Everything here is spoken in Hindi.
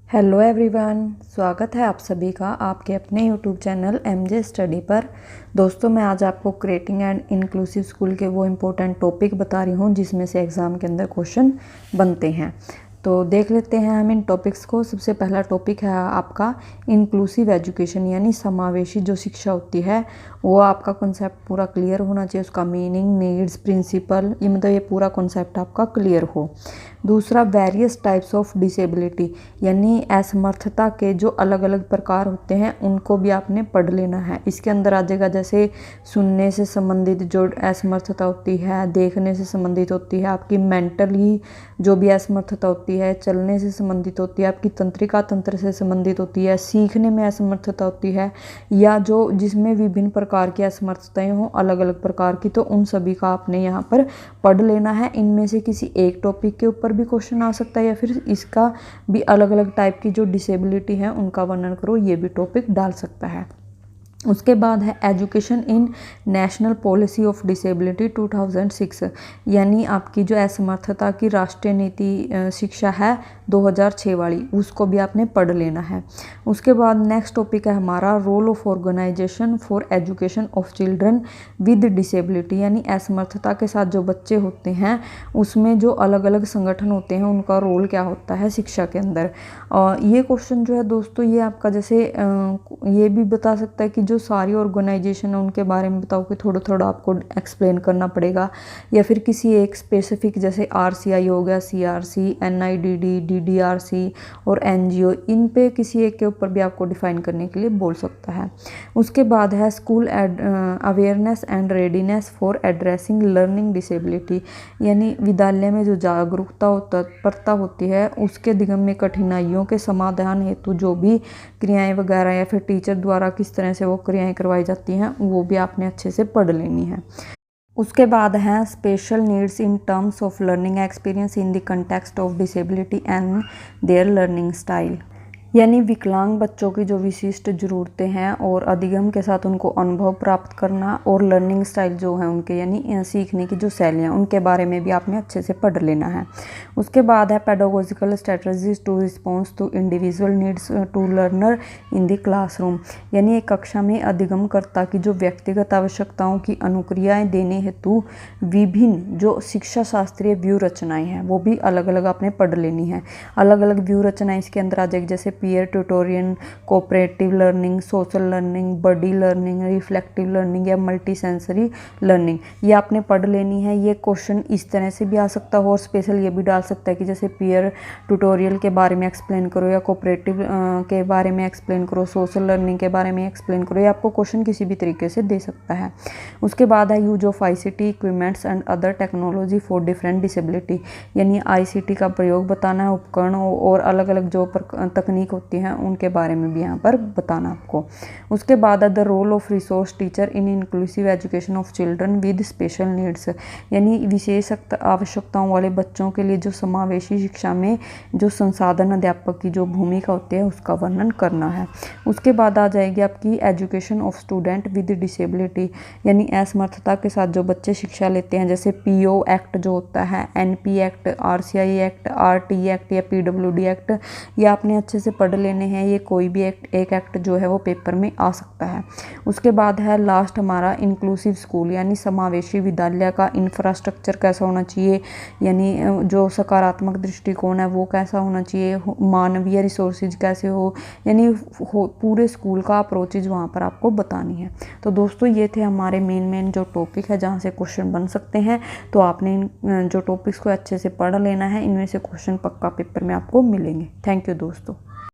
हेलो एवरीवन, स्वागत है आप सभी का आपके अपने यूट्यूब चैनल एमजे स्टडी पर। दोस्तों, मैं आज आपको क्रिएटिंग एंड इंक्लूसिव स्कूल के वो इम्पोर्टेंट टॉपिक बता रही हूँ जिसमें से एग्ज़ाम के अंदर क्वेश्चन बनते हैं। तो देख लेते हैं हम इन टॉपिक्स को। सबसे पहला टॉपिक है आपका इंक्लूसिव एजुकेशन, यानी समावेशी जो शिक्षा होती है वो आपका कॉन्सेप्ट पूरा क्लियर होना चाहिए। उसका मीनिंग, नीड्स, प्रिंसिपल, ये मतलब ये पूरा कॉन्सेप्ट आपका क्लियर हो। दूसरा, वेरियस टाइप्स ऑफ डिसेबिलिटी, यानी असमर्थता के जो अलग अलग प्रकार होते हैं उनको भी आपने पढ़ लेना है। इसके अंदर आ जाएगा जैसे सुनने से संबंधित जो असमर्थता होती है, देखने से संबंधित होती है, आपकी मेंटली जो भी असमर्थता होती है, चलने से संबंधित होती है, आपकी तंत्रिका तंत्र से संबंधित होती है, सीखने में असमर्थता होती है, या जो जिसमें विभिन्न प्रकार की असमर्थताएं हों अलग अलग प्रकार की, तो उन सभी का आपने यहाँ पर पढ़ लेना है। इनमें से किसी एक टॉपिक के ऊपर भी क्वेश्चन आ सकता है या फिर इसका भी अलग अलग टाइप की जो डिसेबिलिटी है उनका वर्णन करो, ये भी टॉपिक डाल सकता है। उसके बाद है education in national policy of disability 2006, यानी आपकी जो असमर्थता की राष्ट्रीय नीति शिक्षा है 2006 वाली, उसको भी आपने पढ़ लेना है। उसके बाद नेक्स्ट टॉपिक है हमारा role of organisation for education of children with disability, यानी असमर्थता के साथ जो बच्चे होते हैं उसमें जो अलग अलग संगठन होते हैं उनका रोल क्या होता है शिक्षा के अंदर। ये क्वेश्चन जो है दोस्तों, ये आपका जैसे ये भी बता सकता है कि जो सारी ऑर्गेनाइजेशन है उनके बारे में बताओ कि थोड़ा थोड़ा आपको एक्सप्लेन करना पड़ेगा, या फिर किसी एक स्पेसिफिक जैसे RCI हो गया, CRC, NIDD, DDRC और NGO, इन पे किसी एक के ऊपर भी आपको डिफाइन करने के लिए बोल सकता है। उसके बाद है school awareness and readiness for addressing learning disability, यानी विद्यालय में जो जागरूकता तत्परता होती है उसके दिगम में कठिनाइयों के समाधान हेतु जो भी क्रियाएं वगैरह या फिर टीचर द्वारा किस तरह से वो क्रियाएं करवाई जाती हैं वो भी आपने अच्छे से पढ़ लेनी है। उसके बाद है special needs in terms of learning experience in the context of disability and there learning style, यानी विकलांग बच्चों की जो विशिष्ट ज़रूरतें हैं और अधिगम के साथ उनको अनुभव प्राप्त करना, और लर्निंग स्टाइल जो है उनके यानी सीखने की जो शैलियाँ उनके बारे में भी आपने अच्छे से पढ़ लेना है। उसके बाद है pedagogical strategies to response to individual needs to learner in the classroom, यानी एक कक्षा में अधिगमकर्ता की जो व्यक्तिगत आवश्यकताओं की अनुक्रियाएँ देने हेतु विभिन्न जो शिक्षा शास्त्रीय व्यू रचनाएँ हैं वो भी अलग अलग आपने पढ़ लेनी है। अलग अलग व्यू रचनाएँ इसके अंदर आ जाएगी जैसे peer tutorial, cooperative learning, social learning, buddy learning, reflective learning या मल्टी सेंसरी लर्निंग, ये आपने पढ़ लेनी है। ये क्वेश्चन इस तरह से भी आ सकता हो और स्पेशल ये भी डाल सकता है कि जैसे पीयर ट्यूटोरियल के बारे में एक्सप्लेन करो, या कोऑपरेटिव के बारे में एक्सप्लेन करो, सोशल लर्निंग के बारे में एक्सप्लेन करो, ये आपको क्वेश्चन किसी भी तरीके से दे सकता है। उसके बाद है use of ICT equipments and other technology for different disability, यानी ICT का प्रयोग बताना है, उपकरण और अलग अलग जो तकनीक होती हैं उनके बारे में भी यहाँ पर बताना आपको। उसके बाद the role of resource teacher in inclusive education of children with special needs, यानी विशेष आवश्यकताओं वाले बच्चों के लिए जो समावेशी शिक्षा में जो संसाधन अध्यापक की जो भूमिका होती है उसका वर्णन करना है। उसके बाद आ जाएगी आपकी education of student with disability, यानी असमर्थता के साथ जो बच्चे शिक्षा लेते हैं, जैसे PO एक्ट जो होता है, NP act, RCI act, RT act या PWD एक्ट, ये आपने अच्छे से पढ़ लेने हैं। ये कोई भी एक एक्ट जो है वो पेपर में आ सकता है। उसके बाद है लास्ट हमारा इंक्लूसिव स्कूल, यानी समावेशी विद्यालय का इंफ्रास्ट्रक्चर कैसा होना चाहिए, यानी जो सकारात्मक दृष्टिकोण है वो कैसा होना चाहिए, मानवीय रिसोर्सेज कैसे हो, यानी पूरे स्कूल का अप्रोचेज वहाँ पर आपको बतानी है। तो दोस्तों, ये थे हमारे मेन जो टॉपिक है जहाँ से क्वेश्चन बन सकते हैं। तो आपने इन जो टॉपिक्स को अच्छे से पढ़ लेना है, इनमें से क्वेश्चन पक्का पेपर में आपको मिलेंगे। थैंक यू दोस्तों।